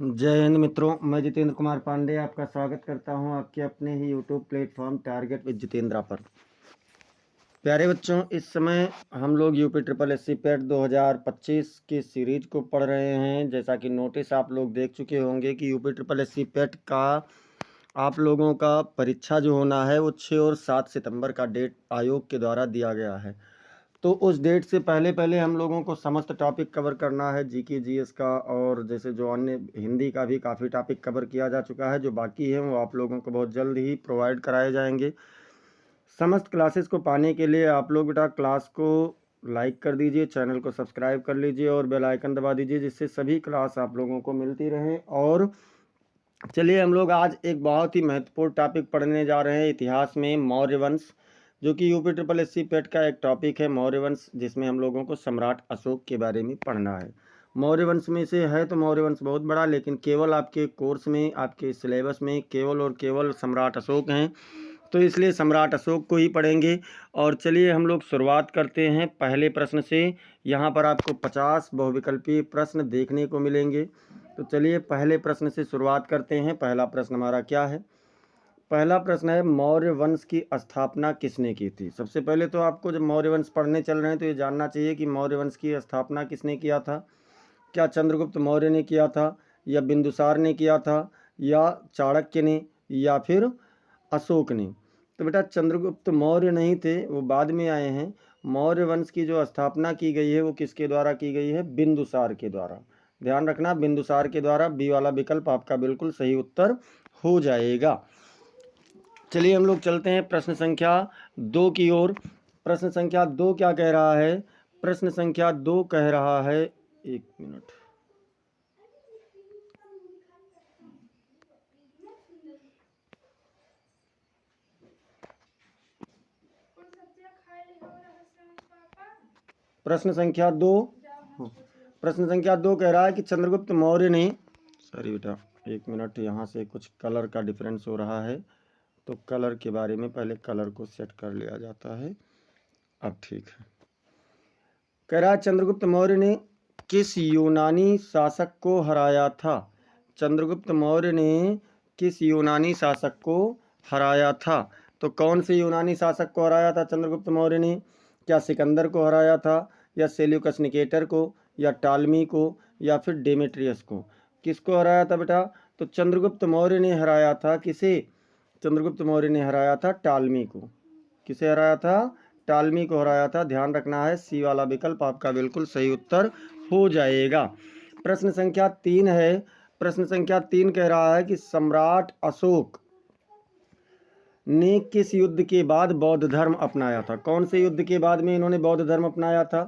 जय हिंद मित्रों, मैं जितेंद्र कुमार पांडे आपका स्वागत करता हूं आपके अपने ही YouTube platform target with Jitendra पर। प्यारे बच्चों, इस समय हम लोग UP triple S C PET 2025 की सीरीज को पढ़ रहे हैं। जैसा कि नोटिस आप लोग देख चुके होंगे कि यूपी ट्रिपल एस सी पेट का आप लोगों का परीक्षा जो होना है वो 6 और 7 सितंबर का डेट आयोग के द्वारा दिया गया है। तो उस डेट से पहले पहले हम लोगों को समस्त टॉपिक कवर करना है, जीके जीएस का, और जैसे जो अन्य हिंदी का भी काफ़ी टॉपिक कवर किया जा चुका है। जो बाकी है वो आप लोगों को बहुत जल्द ही प्रोवाइड कराए जाएंगे। समस्त क्लासेस को पाने के लिए आप लोग बेटा क्लास को लाइक कर दीजिए, चैनल को सब्सक्राइब कर लीजिए और बेल आइकन दबा दीजिए, जिससे सभी क्लास आप लोगों को मिलती रहें। और चलिए हम लोग आज एक बहुत ही महत्वपूर्ण टॉपिक पढ़ने जा रहे हैं, इतिहास में मौर्य वंश, जो कि यूपी ट्रिपल एस सी पेट का एक टॉपिक है मौर्य वंश, जिसमें हम लोगों को सम्राट अशोक के बारे में पढ़ना है। मौर्य वंश में से है तो मौर्य वंश बहुत बड़ा, लेकिन केवल आपके कोर्स में, आपके सिलेबस में केवल और केवल सम्राट अशोक हैं, तो इसलिए सम्राट अशोक को ही पढ़ेंगे। और चलिए हम लोग शुरुआत करते हैं पहले प्रश्न से। यहाँ पर आपको 50 बहुविकल्पीय प्रश्न देखने को मिलेंगे। तो चलिए पहले प्रश्न से शुरुआत करते हैं। पहला प्रश्न हमारा क्या है? पहला प्रश्न है, मौर्य वंश की स्थापना किसने की थी? सबसे पहले तो आपको जब मौर्य वंश पढ़ने चल रहे हैं तो ये जानना चाहिए कि मौर्य वंश की स्थापना किसने किया था। क्या चंद्रगुप्त मौर्य ने किया था, या बिंदुसार ने किया था, या चाणक्य ने, या फिर अशोक ने? तो बेटा चंद्रगुप्त मौर्य नहीं थे, वो बाद में आए हैं। मौर्य वंश की जो स्थापना की गई है वो किसके द्वारा की गई है? बिंदुसार के द्वारा। ध्यान रखना, बिंदुसार के द्वारा। बी वाला विकल्प आपका बिल्कुल सही उत्तर हो जाएगा। चलिए हम लोग चलते हैं प्रश्न संख्या 2 की ओर। प्रश्न संख्या 2 क्या कह रहा है? प्रश्न संख्या 2 कह रहा है, एक मिनट, प्रश्न संख्या 2, प्रश्न संख्या 2 कह रहा है कि चंद्रगुप्त मौर्य ने, सॉरी बेटा एक मिनट, यहाँ से कुछ कलर का डिफरेंस हो रहा है, तो कलर के बारे में पहले कलर को सेट कर लिया जाता है। अब ठीक है। कह रहा है चंद्रगुप्त मौर्य ने किस यूनानी शासक को हराया था? चंद्रगुप्त मौर्य ने किस यूनानी शासक को हराया था? तो कौन से यूनानी शासक को हराया था चंद्रगुप्त मौर्य ने? क्या सिकंदर को हराया था, या सेल्यूकस निकेटर को, या टालमी को, या फिर डेमेट्रियस को? किसको हराया था बेटा? तो चंद्रगुप्त मौर्य ने हराया था किसे? चंद्रगुप्त मौर्य ने हराया था टालमी को। किसे हराया था? टालमी को हराया था। ध्यान रखना है, सी वाला विकल्प आपका बिल्कुल सही उत्तर हो जाएगा। प्रश्न संख्या 3 है। प्रश्न संख्या 3 कह रहा है कि सम्राट अशोक ने किस युद्ध के बाद बौद्ध धर्म अपनाया था? कौन से युद्ध के बाद में इन्होंने बौद्ध धर्म अपनाया था?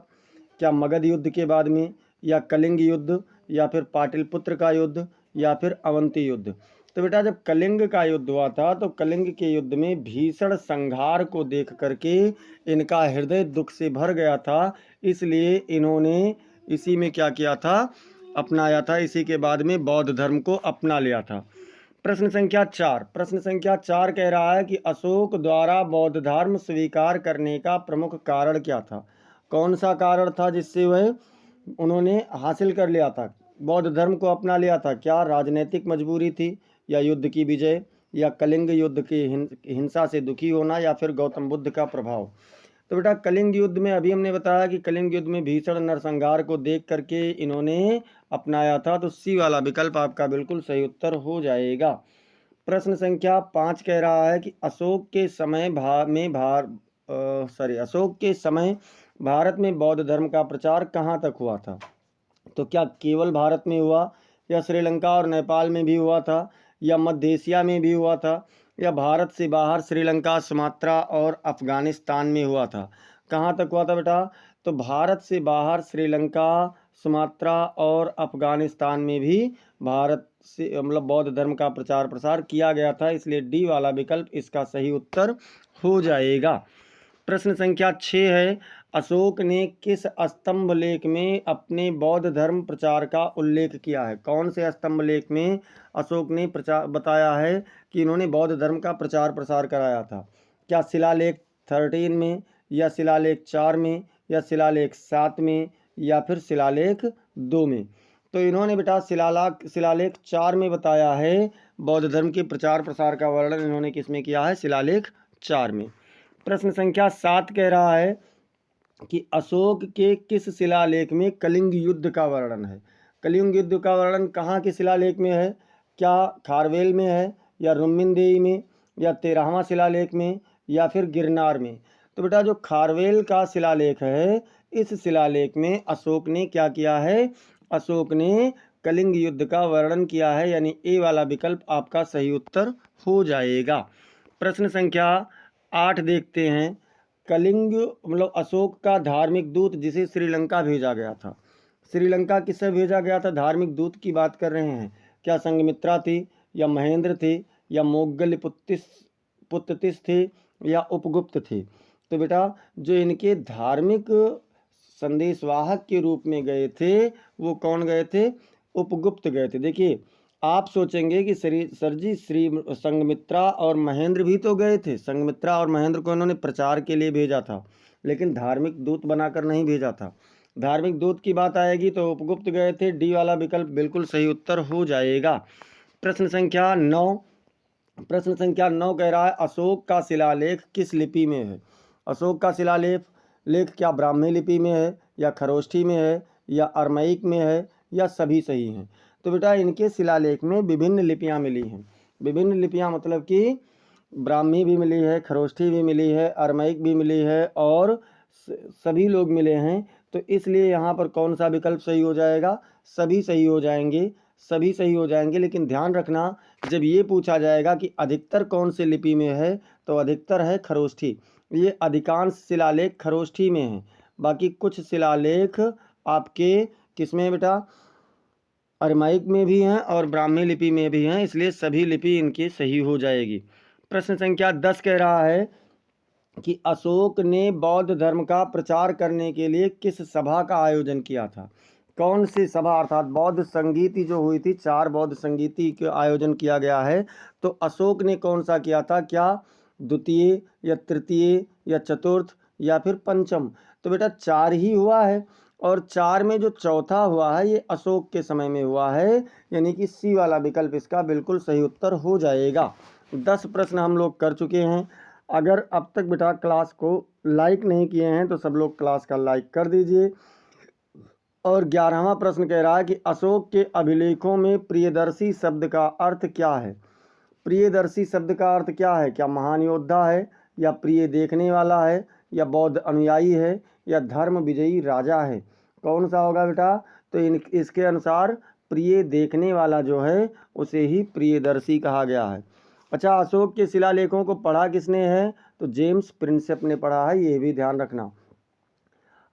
क्या मगध युद्ध के बाद में, या कलिंग युद्ध, या फिर पाटलिपुत्र का युद्ध, या फिर अवंती युद्ध? तो बेटा जब कलिंग का युद्ध हुआ था तो कलिंग के युद्ध में भीषण संहार को देख करके इनका हृदय दुख से भर गया था, इसलिए इन्होंने इसी में क्या किया था? अपनाया था। इसी के बाद में बौद्ध धर्म को अपना लिया था। प्रश्न संख्या 4, प्रश्न संख्या 4 कह रहा है कि अशोक द्वारा बौद्ध धर्म स्वीकार करने का प्रमुख कारण क्या था? कौन सा कारण था जिससे वह उन्होंने हासिल कर लिया था, बौद्ध धर्म को अपना लिया था? क्या राजनीतिक मजबूरी थी, या युद्ध की विजय, या कलिंग युद्ध की हिंसा से दुखी होना, या फिर गौतम बुद्ध का प्रभाव? तो बेटा कलिंग युद्ध में अभी हमने बताया कि कलिंग युद्ध में भीषण नरसंहार को देख करके इन्होंने अपनाया था, तो सी वाला विकल्प आपका बिल्कुल सही उत्तर हो जाएगा। प्रश्न संख्या 5 कह रहा है कि अशोक के समय अशोक के समय भारत में बौद्ध धर्म का प्रचार कहाँ तक हुआ था? तो क्या केवल भारत में हुआ, या श्रीलंका और नेपाल में भी हुआ था, या मध्य एशिया में भी हुआ था, या भारत से बाहर श्रीलंका, सुमात्रा और अफगानिस्तान में हुआ था? कहाँ तक हुआ था बेटा? तो भारत से बाहर श्रीलंका, सुमात्रा और अफगानिस्तान में भी भारत से मतलब बौद्ध धर्म का प्रचार प्रसार किया गया था, इसलिए डी वाला विकल्प इसका सही उत्तर हो जाएगा। प्रश्न संख्या 6 है, अशोक ने किस स्तंभ लेख में अपने बौद्ध धर्म प्रचार का उल्लेख किया है? कौन से स्तंभ लेख में अशोक ने प्रचार बताया है कि इन्होंने बौद्ध धर्म का प्रचार प्रसार कराया था? क्या शिलालेख 13 में, या शिलालेख 4 में, या शिलालेख 7 में, या फिर शिलालेख 2 में? तो इन्होंने बेटा शिलालेख 4 में बताया है, बौद्ध धर्म के प्रचार प्रसार का वर्णन इन्होंने किस में किया है? शिलालेख 4 में। प्रश्न संख्या 7 कह रहा है कि अशोक के किस शिलालेख में कलिंग युद्ध का वर्णन है? कलिंग युद्ध का वर्णन कहाँ के शिलालेख में है? क्या खारवेल में है, या रुम्मिनदेही में, या 13वां शिलालेख में, या फिर गिरनार में? तो बेटा जो खारवेल का शिलालेख है, इस शिलालेख में अशोक ने क्या किया है? अशोक ने कलिंग युद्ध का वर्णन किया है, यानी ए वाला विकल्प आपका सही उत्तर हो जाएगा। प्रश्न संख्या 8 देखते हैं। कलिंग मतलब अशोक का धार्मिक दूत जिसे श्रीलंका भेजा गया था। श्रीलंका किससे भेजा गया था? धार्मिक दूत की बात कर रहे हैं। क्या संघमित्रा थी, या महेंद्र थे, या पुत्तिस थे, या उपगुप्त थे? तो बेटा जो इनके धार्मिक संदेशवाहक के रूप में गए थे वो कौन गए थे? उपगुप्त गए थे। देखिए आप सोचेंगे कि सर जी श्री संघमित्रा और महेंद्र भी तो गए थे। संघमित्रा और महेंद्र को इन्होंने प्रचार के लिए भेजा था, लेकिन धार्मिक दूत बनाकर नहीं भेजा था। धार्मिक दूत की बात आएगी तो उपगुप्त गए थे। डी वाला विकल्प बिल्कुल सही उत्तर हो जाएगा। प्रश्न संख्या 9 कह रहा है अशोक का शिलालेख किस लिपि में है? अशोक का शिलालेख क्या ब्राह्मी लिपि में है, या खरोष्ठी में है, या अरमैक में है, या सभी सही हैं? तो बेटा इनके शिलालेख में विभिन्न लिपियां मिली हैं। विभिन्न लिपियां मतलब कि ब्राह्मी भी मिली है, खरोष्ठी भी मिली है, अरमैक भी मिली है, और सभी लोग मिले हैं। तो इसलिए यहाँ पर कौन सा विकल्प सही हो जाएगा? सभी सही हो जाएंगे, सभी सही हो जाएंगे। लेकिन ध्यान रखना, जब ये पूछा जाएगा कि अधिकतर कौन से लिपि में है, तो अधिकतर है खरोष्ठी। ये अधिकांश शिलालेख खरोष्ठी में हैं। बाकी कुछ शिलालेख आपके किस में बेटा? अरमाइक में भी हैं और ब्राह्मी लिपि में भी हैं, इसलिए सभी लिपि इनकी सही हो जाएगी। प्रश्न संख्या 10 कह रहा है कि अशोक ने बौद्ध धर्म का प्रचार करने के लिए किस सभा का आयोजन किया था? कौन सी सभा? अर्थात बौद्ध संगीति जो हुई थी, 4 बौद्ध संगीति का आयोजन किया गया है। तो अशोक ने कौन सा किया था? क्या द्वितीय, या तृतीय, या चतुर्थ, या फिर पंचम? तो बेटा 4 ही हुआ है, और 4 में जो चौथा हुआ है ये अशोक के समय में हुआ है, यानी कि सी वाला विकल्प इसका बिल्कुल सही उत्तर हो जाएगा। 10 प्रश्न हम लोग कर चुके हैं। अगर अब तक बेटा क्लास को लाइक नहीं किए हैं तो सब लोग क्लास का लाइक कर दीजिए। और 11वां प्रश्न कह रहा है कि अशोक के अभिलेखों में प्रियदर्शी शब्द का अर्थ क्या है? प्रियदर्शी शब्द का अर्थ क्या है? क्या महान योद्धा है, या प्रिय देखने वाला है, या बौद्ध अनुयायी है, या धर्म विजयी राजा है? कौन सा होगा बेटा? तो इसके अनुसार प्रिय देखने वाला जो है उसे ही प्रियदर्शी कहा गया है। अच्छा, अशोक के शिलालेखों को पढ़ा किसने है? तो जेम्स प्रिंसेप ने पढ़ा है, ये भी ध्यान रखना।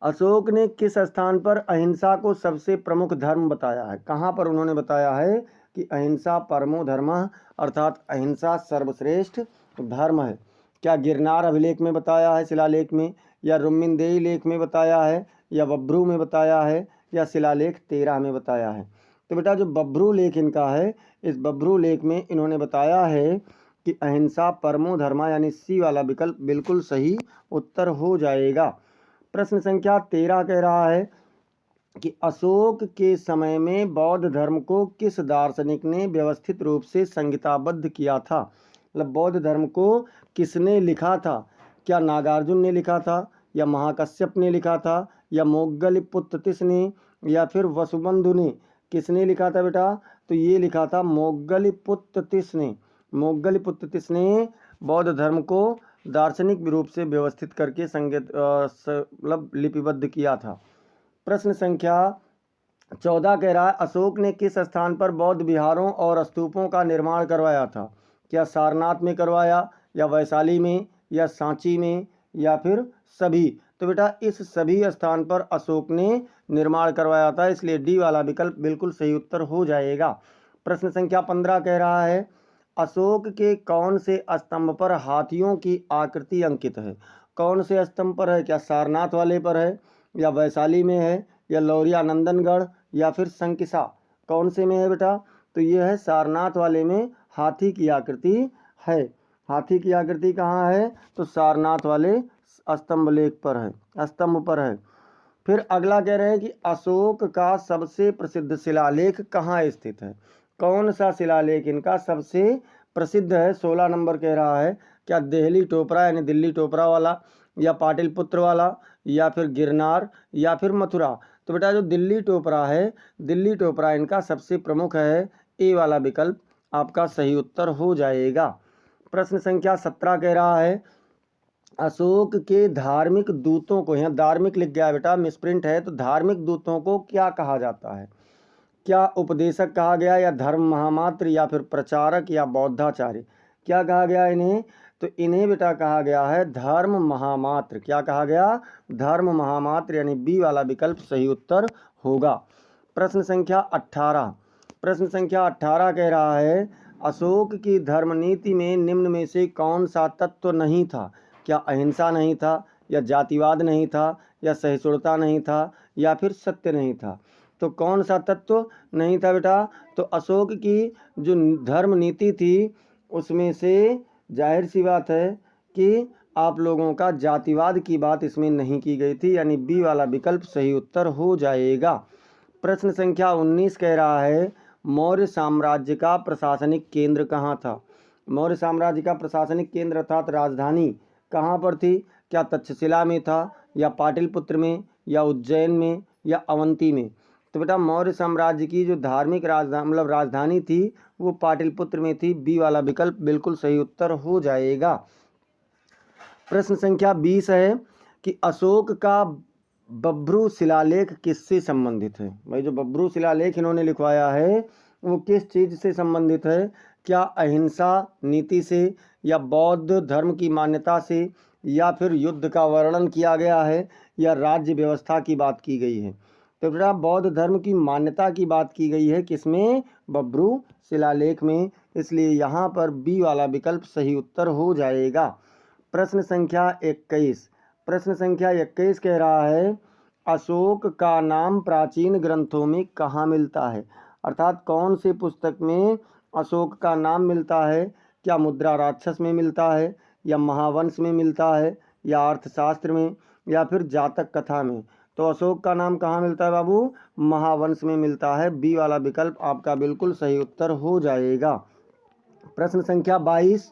अशोक ने किस स्थान पर अहिंसा को सबसे प्रमुख धर्म बताया है? कहाँ पर उन्होंने बताया है कि अहिंसा परमो धर्मः, अर्थात अहिंसा सर्वश्रेष्ठ धर्म है? क्या गिरनार अभिलेख में बताया है, शिलालेख में, या रुम्मिनदेही लेख में बताया है, या बब्रू में बताया है, या शिलालेख 13 में बताया है? तो बेटा जो बब्रू लेख इनका है, इस बब्रू लेख में इन्होंने बताया है कि अहिंसा परमो धर्मा, यानी सी वाला विकल्प बिल्कुल सही उत्तर हो जाएगा। प्रश्न संख्या 13 कह रहा है कि अशोक के समय में बौद्ध धर्म को किस दार्शनिक ने व्यवस्थित रूप से संहिताबद्ध किया था? मतलब बौद्ध धर्म को किसने लिखा था? क्या नागार्जुन ने लिखा था, या महाकश्यप ने लिखा था, या मोग्गलपुत्तिस ने, या फिर वसुबंधु ने? किसने लिखा था बेटा? तो ये लिखा था मोग्गलपुत्तिस ने। मोग्गलपुत्तिस ने बौद्ध धर्म को दार्शनिक रूप से व्यवस्थित करके मतलब लिपिबद्ध किया था। प्रश्न संख्या 14 कह रहा है अशोक ने किस स्थान पर बौद्ध विहारों और स्तूपों का निर्माण करवाया था? क्या सारनाथ में करवाया, या वैशाली में, या सांची में, या फिर सभी? तो बेटा इस सभी स्थान पर अशोक ने निर्माण करवाया था, इसलिए डी वाला विकल्प बिल्कुल सही उत्तर हो जाएगा। प्रश्न संख्या 15 कह रहा है अशोक के कौन से स्तंभ पर हाथियों की आकृति अंकित है? कौन से स्तंभ पर है? क्या सारनाथ वाले पर है, या वैशाली में है, या लौरिया नंदनगढ़, या फिर संकिसा? कौन से में है बेटा? तो ये है सारनाथ वाले में हाथी की आकृति है। हाथी की आकृति कहाँ है? तो सारनाथ वाले स्तंभ लेख पर है, स्तंभ पर है। फिर अगला कह रहे हैं कि अशोक का सबसे प्रसिद्ध शिलालेख कहाँ स्थित है। कौन सा शिलालेख इनका सबसे प्रसिद्ध है। 16 नंबर कह रहा है क्या देहली टोपरा यानी दिल्ली टोपरा वाला, या पाटलिपुत्र वाला, या फिर गिरनार, या फिर मथुरा। तो बेटा जो दिल्ली टोपरा है, दिल्ली टोपरा इनका सबसे प्रमुख है। ए वाला विकल्प आपका सही उत्तर हो जाएगा। प्रश्न संख्या 17 कह रहा है अशोक के धार्मिक दूतों को, यहाँ धार्मिक लिख गया बेटा, मिसप्रिंट है, तो धार्मिक दूतों को क्या कहा जाता है। क्या उपदेशक कहा गया, या धर्म महामात्र, या फिर प्रचारक, या बौद्धाचार्य। क्या कहा गया इन्हें, तो इन्हें बेटा कहा गया है धर्म महामात्र। क्या कहा गया, धर्म महामात्र, यानी बी वाला विकल्प सही उत्तर होगा। प्रश्न संख्या 18, प्रश्न संख्या 18 कह रहा है अशोक की धर्मनीति में निम्न में से कौन सा तत्व नहीं था। क्या अहिंसा नहीं था, या जातिवाद नहीं था, या सहिष्णुता नहीं था, या फिर सत्य नहीं था। तो कौन सा तत्व नहीं था बेटा, तो अशोक की जो धर्म नीति थी उसमें से जाहिर सी बात है कि आप लोगों का जातिवाद की बात इसमें नहीं की गई थी, यानी बी वाला विकल्प सही उत्तर हो जाएगा। प्रश्न संख्या 19 कह रहा है मौर्य साम्राज्य का प्रशासनिक केंद्र कहाँ था। मौर्य साम्राज्य का प्रशासनिक केंद्र अर्थात राजधानी कहाँ पर थी। क्या तक्षशिला में था, या पाटलिपुत्र में, या उज्जैन में, या अवंती में। तो बेटा मौर्य साम्राज्य की जो धार्मिक राजधानी थी वो पाटलिपुत्र में थी। बी वाला विकल्प बिल्कुल सही उत्तर हो जाएगा। प्रश्न संख्या 20 है कि अशोक का बब्रू शिलालेख किससे संबंधित है। भाई जो बब्रू शिलालेख इन्होंने लिखवाया है वो किस चीज़ से संबंधित है। क्या अहिंसा नीति से, या बौद्ध धर्म की मान्यता से, या फिर युद्ध का वर्णन किया गया है, या राज्य व्यवस्था की बात की गई है। तो बेटा बौद्ध धर्म की मान्यता की बात की गई है किसमें, बब्रू शिलालेख में, इसलिए यहाँ पर बी वाला विकल्प सही उत्तर हो जाएगा। प्रश्न संख्या 21, प्रश्न संख्या 21 कह रहा है अशोक का नाम प्राचीन ग्रंथों में कहाँ मिलता है। अर्थात कौन से पुस्तक में अशोक का नाम मिलता है। क्या मुद्रा राक्षस में मिलता है, या महावंश में मिलता है, या अर्थशास्त्र में, या फिर जातक कथा में। तो अशोक का नाम कहाँ मिलता है बाबू, महावंश में मिलता है। बी वाला विकल्प आपका बिल्कुल सही उत्तर हो जाएगा। प्रश्न संख्या 22,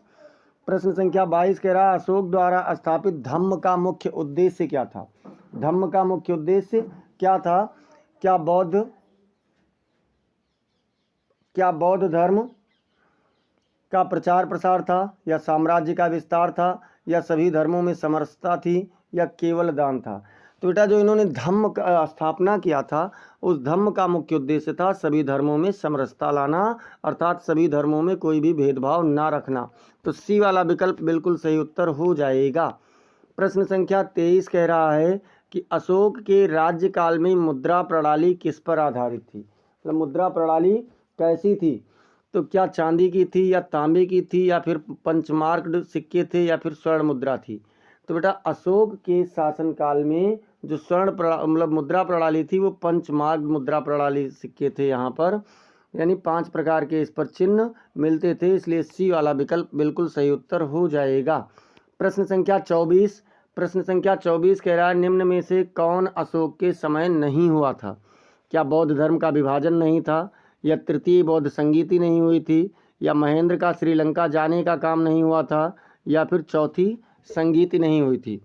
प्रश्न संख्या 22 कह रहा है अशोक द्वारा स्थापित धम्म का मुख्य उद्देश्य क्या था। धम्म का मुख्य उद्देश्य क्या था। क्या बौद्ध धर्म का प्रचार प्रसार था, या साम्राज्य का विस्तार था, या सभी धर्मों में समरसता थी, या केवल दान था। तो बेटा जो इन्होंने धम्म का स्थापना किया था उस धम्म का मुख्य उद्देश्य था सभी धर्मों में समरसता लाना, अर्थात सभी धर्मों में कोई भी भेदभाव ना रखना। तो सी वाला विकल्प बिल्कुल सही उत्तर हो जाएगा। प्रश्न संख्या 23 कह रहा है कि अशोक के राज्यकाल में मुद्रा प्रणाली किस पर आधारित थी। मतलब मुद्रा प्रणाली कैसी थी। तो क्या चांदी की थी, या तांबे की थी, या फिर पंचमार्क सिक्के थे, या फिर स्वर्ण मुद्रा थी। तो बेटा अशोक के शासनकाल में जो मुद्रा प्रणाली थी वो पंचमार्क मुद्रा प्रणाली सिक्के थे यहाँ पर, यानी 5 प्रकार के इस पर चिन्ह मिलते थे, इसलिए सी वाला विकल्प बिल्कुल सही उत्तर हो जाएगा। प्रश्न संख्या 24, प्रश्न संख्या 24 कह रहा है निम्न में से कौन अशोक के समय नहीं हुआ था। क्या बौद्ध धर्म का विभाजन नहीं था, या तृतीय बौद्ध संगीति नहीं हुई थी, या महेंद्र का श्रीलंका जाने का काम नहीं हुआ था, या फिर चौथी संगीति नहीं हुई थी।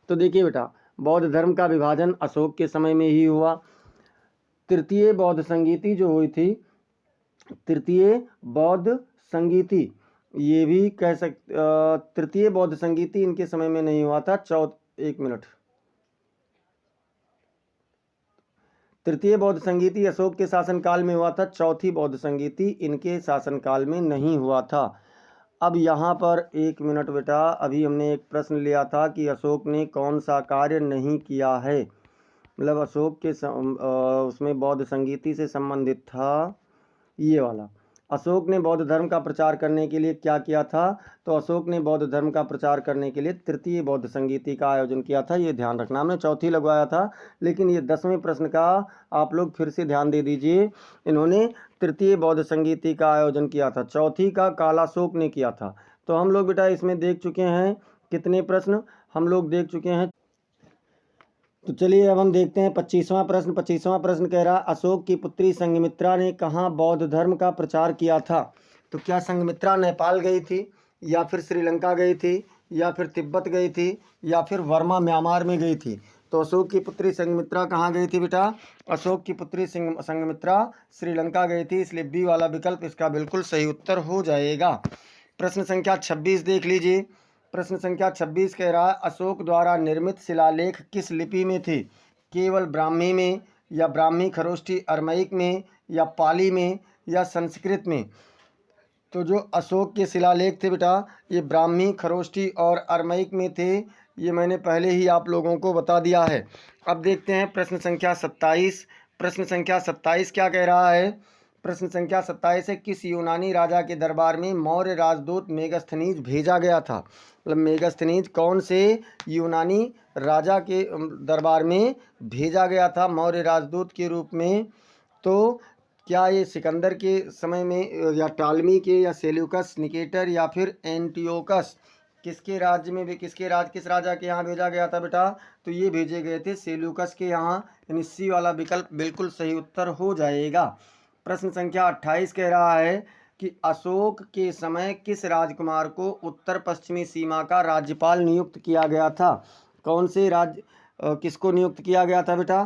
तो देखिए बेटा बौद्ध धर्म का विभाजन अशोक के समय में ही हुआ। तृतीय बौद्ध संगीति जो हुई थी, तृतीय बौद्ध संगीति ये भी कह सकते, तृतीय बौद्ध संगीति इनके समय में नहीं हुआ था। एक मिनट, तृतीय बौद्ध संगीति अशोक के शासनकाल में हुआ था, चौथी बौद्ध संगीति इनके शासनकाल में नहीं हुआ था। अब यहाँ पर एक मिनट बेटा, अभी हमने एक प्रश्न लिया था कि अशोक ने कौन सा कार्य नहीं किया है। मतलब अशोक के उसमें बौद्ध संगीति से संबंधित था ये वाला। अशोक ने बौद्ध धर्म का प्रचार करने के लिए क्या किया था। तो अशोक ने बौद्ध धर्म का प्रचार करने के लिए तृतीय बौद्ध संगीति का आयोजन किया था, ये ध्यान रखना। हमने चौथी लगवाया था, लेकिन ये 10वें प्रश्न का आप लोग फिर से ध्यान दे दीजिए। इन्होंने तृतीय बौद्ध संगीति का आयोजन किया था, चौथी का कालाशोक ने किया था। तो हम लोग बेटा इसमें देख चुके हैं कितने प्रश्न, हम लोग देख चुके हैं तो चलिए अब हम देखते हैं 25वां प्रश्न। 25वां प्रश्न कह रहा अशोक की पुत्री संघमित्रा ने कहाँ बौद्ध धर्म का प्रचार किया था। तो क्या संघमित्रा नेपाल गई थी, या फिर श्रीलंका गई थी, या फिर तिब्बत गई थी, या फिर वर्मा म्यांमार में गई थी। तो अशोक की पुत्री संघमित्रा कहाँ गई थी बेटा? अशोक की पुत्री संघमित्रा श्रीलंका गई थी, इसलिए बी वाला विकल्प इसका बिल्कुल सही उत्तर हो जाएगा। प्रश्न संख्या 26 देख लीजिए। प्रश्न संख्या 26 कह रहा है अशोक द्वारा निर्मित शिलालेख किस लिपि में थे? केवल ब्राह्मी में, या ब्राह्मी खरोष्ठी अरमैक में, या पाली में, या संस्कृत में। तो जो अशोक के शिलालेख थे बेटा, ये ब्राह्मी खरोष्ठी और अरमैक में थे। ये मैंने पहले ही आप लोगों को बता दिया है। अब देखते हैं प्रश्न संख्या 27। प्रश्न संख्या 27 क्या कह रहा है? प्रश्न संख्या 27 है किस यूनानी राजा के दरबार में मौर्य राजदूत मेगास्थनीज भेजा गया था। मतलब मेगास्थनीज कौन से यूनानी राजा के दरबार में भेजा गया था मौर्य राजदूत के रूप में? तो क्या ये सिकंदर के समय में, या टालमी के, या सेल्यूकस, निकेटर, या फिर एंटियोकस, किसके राज्य में भी किस राजा के यहाँ भेजा गया था बेटा? तो ये भेजे गए थे सेल्यूकस के यहाँ, यानी सी वाला विकल्प बिल्कुल सही उत्तर हो जाएगा। प्रश्न संख्या 28 कह रहा है कि अशोक के समय किस राजकुमार को उत्तर पश्चिमी सीमा का राज्यपाल नियुक्त किया गया था? कौन से किसको नियुक्त किया गया था बेटा?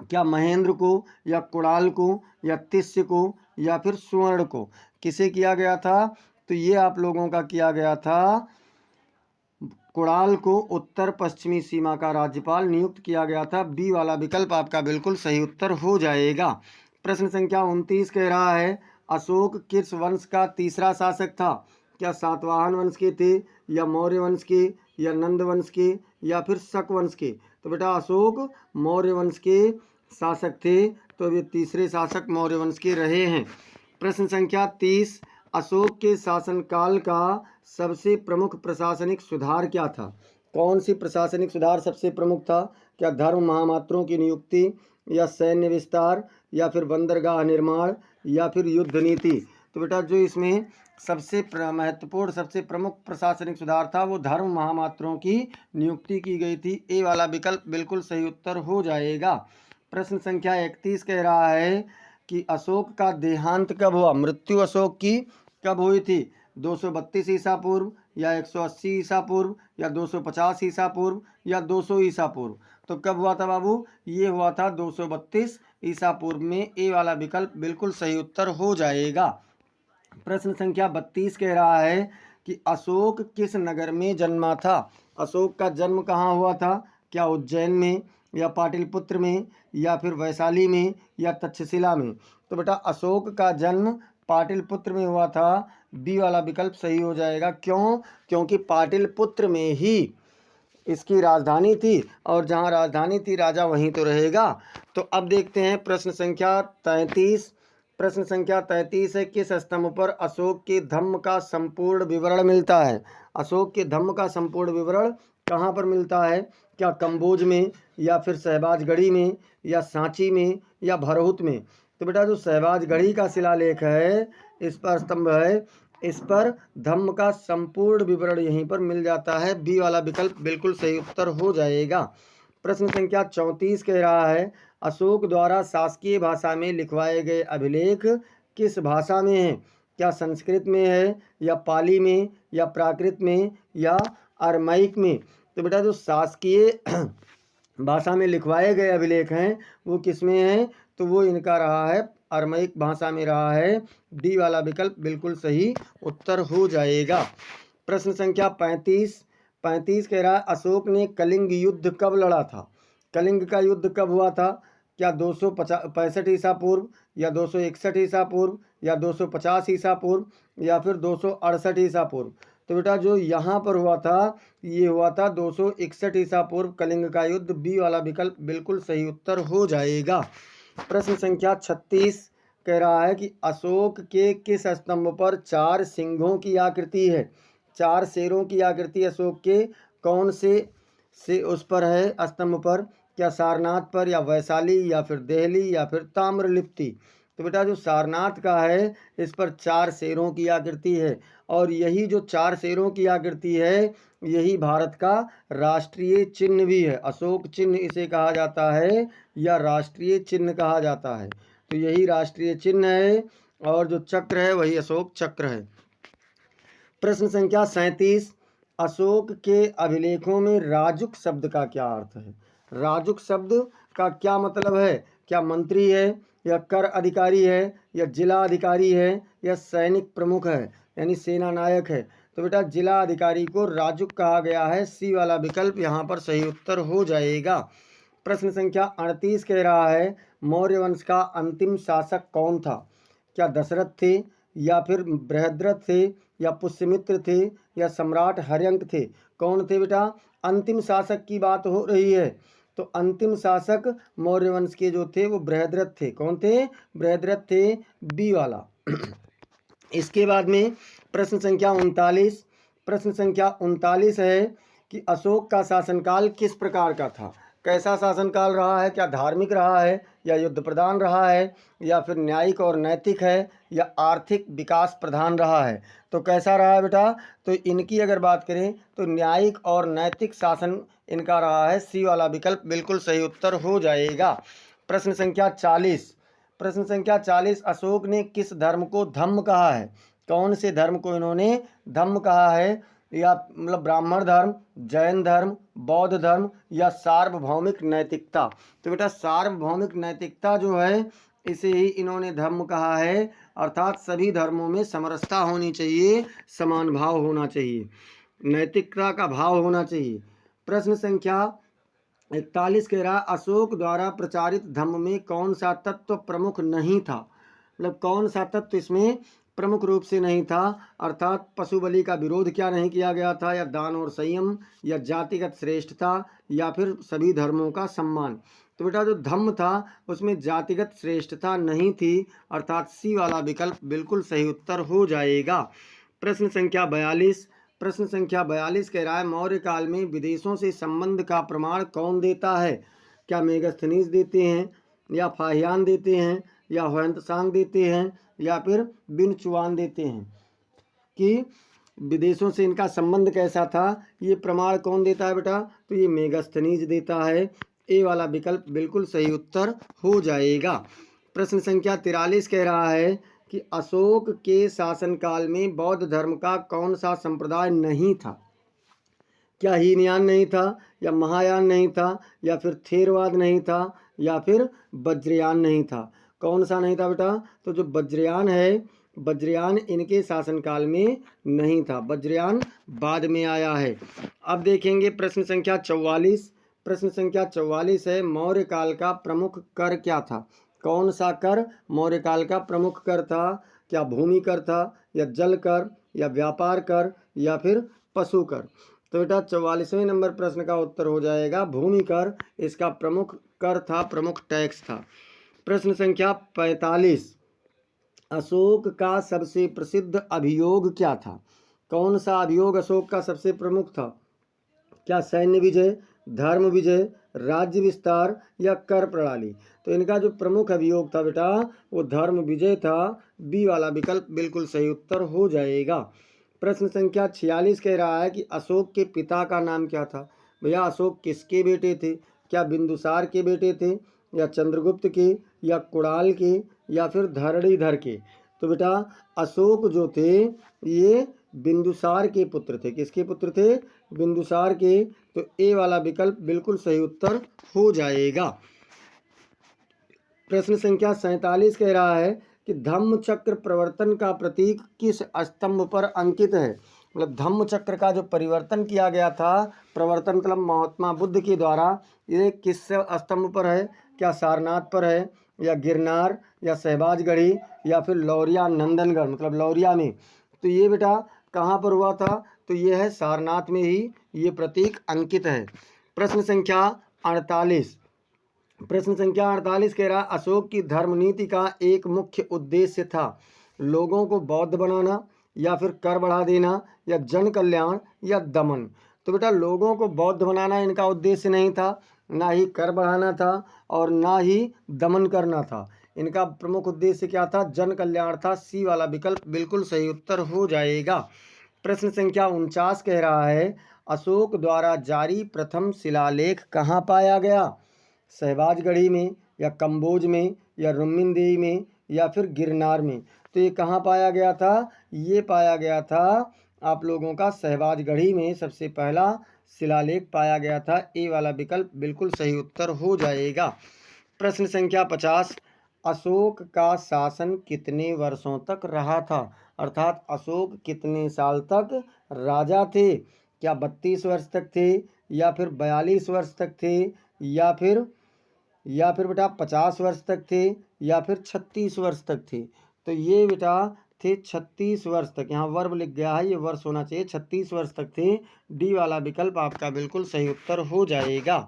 क्या महेंद्र को, या कुणाल को, या तिस्य को, या फिर स्वर्ण को? किसे किया गया था? तो ये आप लोगों का किया गया था, कुणाल को उत्तर पश्चिमी सीमा का राज्यपाल नियुक्त किया गया था। बी वाला विकल्प आपका बिल्कुल सही उत्तर हो जाएगा। प्रश्न संख्या 29 कह रहा है अशोक किस वंश का तीसरा शासक था? क्या सातवाहन वंश के थे, या मौर्य वंश के, या नंद वंश के, या फिर शक वंश के? तो बेटा अशोक मौर्य वंश के शासक थे, तो ये तीसरे शासक मौर्य वंश के रहे हैं। प्रश्न संख्या 30 अशोक के शासनकाल का सबसे प्रमुख प्रशासनिक सुधार क्या था? कौन सी प्रशासनिक सुधार सबसे प्रमुख था? क्या धर्म महामात्रों की नियुक्ति, या सैन्य विस्तार, या फिर बंदरगाह निर्माण, या फिर युद्ध नीति? तो बेटा जो इसमें सबसे महत्वपूर्ण सबसे प्रमुख प्रशासनिक सुधार था वो धर्म महामात्रों की नियुक्ति की गई थी। ए वाला विकल्प बिल्कुल सही उत्तर हो जाएगा। प्रश्न संख्या 31 कह रहा है कि अशोक का देहांत कब हुआ? मृत्यु अशोक की कब हुई थी? 232 ईसा पूर्व, या 180 ईसा पूर्व, या 250 ईसा पूर्व, या 200 ईसा पूर्व? तो कब हुआ था बाबू? ये हुआ था 232 ईसा पूर्व में। ए वाला विकल्प बिल्कुल सही उत्तर हो जाएगा। प्रश्न संख्या 32 कह रहा है कि अशोक किस नगर में जन्मा था? अशोक का जन्म कहाँ हुआ था? क्या उज्जैन में, या पाटलिपुत्र में, या फिर वैशाली में, या तक्षशिला में? तो बेटा अशोक का जन्म पाटलिपुत्र में हुआ था। बी वाला विकल्प सही हो जाएगा। क्यों? क्योंकि पाटलिपुत्र में ही इसकी राजधानी थी, और जहाँ राजधानी थी राजा वहीं तो रहेगा। तो अब देखते हैं प्रश्न संख्या 33। प्रश्न संख्या 33 है किस स्तंभ पर अशोक के धम्म का संपूर्ण विवरण मिलता है? अशोक के धम्म का संपूर्ण विवरण कहाँ पर मिलता है? क्या कंबोज में, या फिर शहबाजगढ़ी में, या सांची में, या भरहुत में? तो बेटा जो शहबाजगढ़ी का शिलालेख है, इस पर स्तंभ है, इस पर धम्म का संपूर्ण विवरण यहीं पर मिल जाता है। बी वाला विकल्प बिल्कुल सही उत्तर हो जाएगा। प्रश्न संख्या 34 कह रहा है अशोक द्वारा शासकीय भाषा में लिखवाए गए अभिलेख किस भाषा में हैं? क्या संस्कृत में है, या पाली में, या प्राकृत में, या अरमैक में? तो बेटा जो शासकीय भाषा में लिखवाए गए अभिलेख हैं वो किस में हैं? तो वो इनका रहा है अरमैक भाषा में रहा है। डी वाला विकल्प बिल्कुल सही उत्तर हो जाएगा। प्रश्न संख्या 35 कह रहा है अशोक ने कलिंग युद्ध कब लड़ा था? कलिंग का युद्ध कब हुआ था? क्या 265 ईसा पूर्व, या 261 ईसा पूर्व, या 250 ईसा पूर्व, या फिर 268 ईसा पूर्व? तो बेटा जो यहाँ पर हुआ था ये हुआ था 261 ईसा पूर्व कलिंग का युद्ध। बी वाला विकल्प बिल्कुल सही उत्तर हो जाएगा। प्रश्न संख्या 36 कह रहा है कि अशोक के किस स्तंभ पर 4 सिंहों की आकृति है? 4 शेरों की आकृति अशोक के कौन से उस पर है स्तंभ पर? क्या सारनाथ पर, या वैशाली, या फिर देहली, या फिर ताम्रलिप्ति? तो बेटा जो सारनाथ का है इस पर 4 शेरों की आकृति है, और यही जो 4 शेरों की आकृति है यही भारत का राष्ट्रीय चिन्ह भी है। अशोक चिन्ह इसे कहा जाता है या राष्ट्रीय चिन्ह कहा जाता है। तो यही राष्ट्रीय चिन्ह है और जो चक्र है वही अशोक चक्र है। प्रश्न संख्या 37, अशोक के अभिलेखों में राजुक शब्द का क्या अर्थ है? राजुक शब्द का क्या मतलब है? क्या मंत्री है या कर अधिकारी है या जिला अधिकारी है या सैनिक प्रमुख है यानी सेना नायक है? तो बेटा जिला अधिकारी को राजुक कहा गया है। सी वाला विकल्प यहाँ पर सही उत्तर हो जाएगा। प्रश्न संख्या 38 कह रहा है मौर्य वंश का अंतिम शासक कौन था? क्या दशरथ थे या फिर बृहद्रथ थे या पुष्यमित्र थे या सम्राट हर्यंक थे? कौन थे बेटा? अंतिम शासक की बात हो रही है। तो अंतिम शासक मौर्य वंश के जो थे वो बृहद्रथ थे। कौन थे? बृहद्रथ थे, बी वाला। इसके बाद में प्रश्न संख्या 39, प्रश्न संख्या 39 है कि अशोक का शासनकाल किस प्रकार का था? कैसा शासनकाल रहा है? क्या धार्मिक रहा है या युद्ध प्रधान रहा है या फिर न्यायिक और नैतिक है या आर्थिक विकास प्रधान रहा है? तो कैसा रहा है बेटा? तो इनकी अगर बात करें तो न्यायिक और नैतिक शासन इनका रहा है। सी वाला विकल्प बिल्कुल सही उत्तर हो जाएगा। प्रश्न संख्या 40, प्रश्न संख्या 40, अशोक ने किस धर्म को धम्म कहा है? कौन से धर्म को इन्होंने धम्म कहा है? या मतलब ब्राह्मण धर्म, जैन धर्म, बौद्ध धर्म या सार्वभौमिक नैतिकता? तो बेटा सार्वभौमिक नैतिकता जो है इसे ही इन्होंने धर्म कहा है, अर्थात सभी धर्मों में समरसता होनी चाहिए, समान भाव होना चाहिए, नैतिकता का भाव होना चाहिए। प्रश्न संख्या 41 कह रहा अशोक द्वारा प्रचारित धम्म में कौन सा तत्व प्रमुख नहीं था? मतलब कौन सा तत्व इसमें प्रमुख रूप से नहीं था? अर्थात पशु बलि का विरोध क्या नहीं किया गया था, या दान और संयम, या जातिगत श्रेष्ठता, या फिर सभी धर्मों का सम्मान? तो बेटा जो धम्म था उसमें जातिगत श्रेष्ठता नहीं थी, अर्थात सी वाला विकल्प बिल्कुल सही उत्तर हो जाएगा। प्रश्न संख्या 42, प्रश्न संख्या 42 कह रहा है मौर्य काल में विदेशों से संबंध का प्रमाण कौन देता है? क्या मेगस्थनीज देते हैं या फाहियान देते हैं या ह्वेंत्सांग देते हैं या फिर बिनचुआन देते हैं कि विदेशों से इनका संबंध कैसा था? ये प्रमाण कौन देता है बेटा? तो ये मेगस्थनीज देता है। ए वाला विकल्प बिल्कुल सही उत्तर हो जाएगा। प्रश्न संख्या 43 कह रहा है कि अशोक के शासनकाल में बौद्ध धर्म का कौन सा संप्रदाय नहीं था? क्या हीनयान नहीं था या महायान नहीं था या फिर थेरवाद नहीं था या फिर वज्रयान नहीं था? कौन सा नहीं था बेटा? तो जो वज्रयान है, वज्रयान इनके शासनकाल में नहीं था, वज्रयान बाद में आया है। अब देखेंगे प्रश्न संख्या 44, प्रश्न संख्या 44 है मौर्य काल का प्रमुख कर क्या था? कौन सा कर मौर्य काल का प्रमुख कर था? क्या भूमि कर था या जल कर या व्यापार कर या फिर पशु कर? तो बेटा 44वें नंबर प्रश्न का उत्तर हो जाएगा भूमि कर, इसका प्रमुख कर था, प्रमुख टैक्स था। प्रश्न संख्या 45, अशोक का सबसे प्रसिद्ध अभियोग क्या था? कौन सा अभियोग अशोक का सबसे प्रमुख था? क्या सैन्य विजय, धर्म विजय, राज्य विस्तार या कर प्रणाली? तो इनका जो प्रमुख अभियोग था बेटा वो धर्म विजय था। बी वाला विकल्प बिल्कुल सही उत्तर हो जाएगा। प्रश्न संख्या 46 कह रहा है कि अशोक के पिता का नाम क्या था? भैया अशोक किसके बेटे थे? क्या बिंदुसार के बेटे थे या चंद्रगुप्त के या कुणाल के या फिर धरणीधर के? तो बेटा अशोक जो थे ये बिंदुसार के पुत्र थे। किसके पुत्र थे? बिंदुसार के। तो ए वाला विकल्प बिल्कुल सही उत्तर हो जाएगा। प्रश्न संख्या 47 कह रहा है कि धम्म चक्र प्रवर्तन का प्रतीक किस स्तंभ पर अंकित है? मतलब धम्म चक्र का जो परिवर्तन किया गया था, प्रवर्तन मतलब महात्मा बुद्ध के द्वारा, ये किस स्तंभ पर है? क्या सारनाथ पर है या गिरनार या सहबाजगढ़ी या फिर लौरिया नंदनगढ़ मतलब लौरिया में? तो ये बेटा कहाँ पर हुआ था? तो ये है सारनाथ में ही ये प्रतीक अंकित है। प्रश्न संख्या 48, प्रश्न संख्या 48 कह रहा अशोक की धर्मनीति का एक मुख्य उद्देश्य था लोगों को बौद्ध बनाना या फिर कर बढ़ा देना या जन कल्याण या दमन? तो बेटा लोगों को बौद्ध बनाना इनका उद्देश्य नहीं था, ना ही कर बढ़ाना था और ना ही दमन करना था। इनका प्रमुख उद्देश्य क्या था? जन कल्याण था। सी वाला विकल्प बिल्कुल सही उत्तर हो जाएगा। प्रश्न संख्या 49 कह रहा है अशोक द्वारा जारी प्रथम शिलालेख कहाँ पाया गया? शहबाजगढ़ी में, या कम्बोज में, या रुक्मिणदेही में, या फिर गिरनार में? तो ये कहाँ पाया गया था? ये पाया गया था आप लोगों का शहबाजगढ़ी में सबसे पहला शिलालेख पाया गया था। ए वाला विकल्प बिल्कुल सही उत्तर हो जाएगा। प्रश्न संख्या 50, अशोक का शासन कितने वर्षों तक रहा था? अर्थात अशोक कितने साल तक राजा थे? क्या 32 वर्ष तक थे, या फिर 42 वर्ष तक थे, या फिर बेटा 50 वर्ष तक थे, या फिर 36 वर्ष तक थे? तो ये बेटा थे 36 वर्ष तक। यहाँ वर्ब लिख गया है, ये वर्ष होना चाहिए। 36 वर्ष तक थे। डी वाला विकल्प आपका बिल्कुल सही उत्तर हो जाएगा।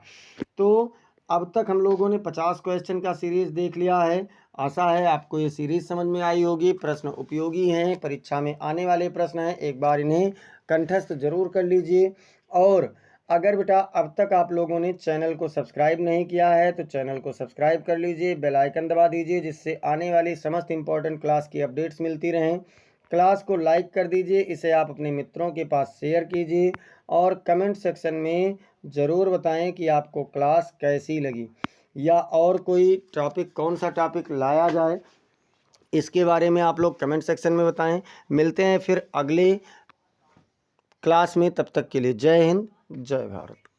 तो अब तक हम लोगों ने 50 क्वेश्चन का सीरीज देख लिया है। आशा है आपको ये सीरीज समझ में आई होगी। प्रश्न उपयोगी हैं, परीक्षा में आने वाले प्रश्न हैं, एक बार इन्हें कंठस्थ जरूर कर लीजिए। और अगर बेटा अब तक आप लोगों ने चैनल को सब्सक्राइब नहीं किया है तो चैनल को सब्सक्राइब कर लीजिए, बेल आइकन दबा दीजिए, जिससे आने वाली समस्त इंपॉर्टेंट क्लास की अपडेट्स मिलती रहें। क्लास को लाइक कर दीजिए, इसे आप अपने मित्रों के पास शेयर कीजिए और कमेंट सेक्शन में ज़रूर बताएं कि आपको क्लास कैसी लगी, या और कोई टॉपिक, कौन सा टॉपिक लाया जाए, इसके बारे में आप लोग कमेंट सेक्शन में बताएं। मिलते हैं फिर अगले क्लास में, तब तक के लिए जय हिंद, जय भारत।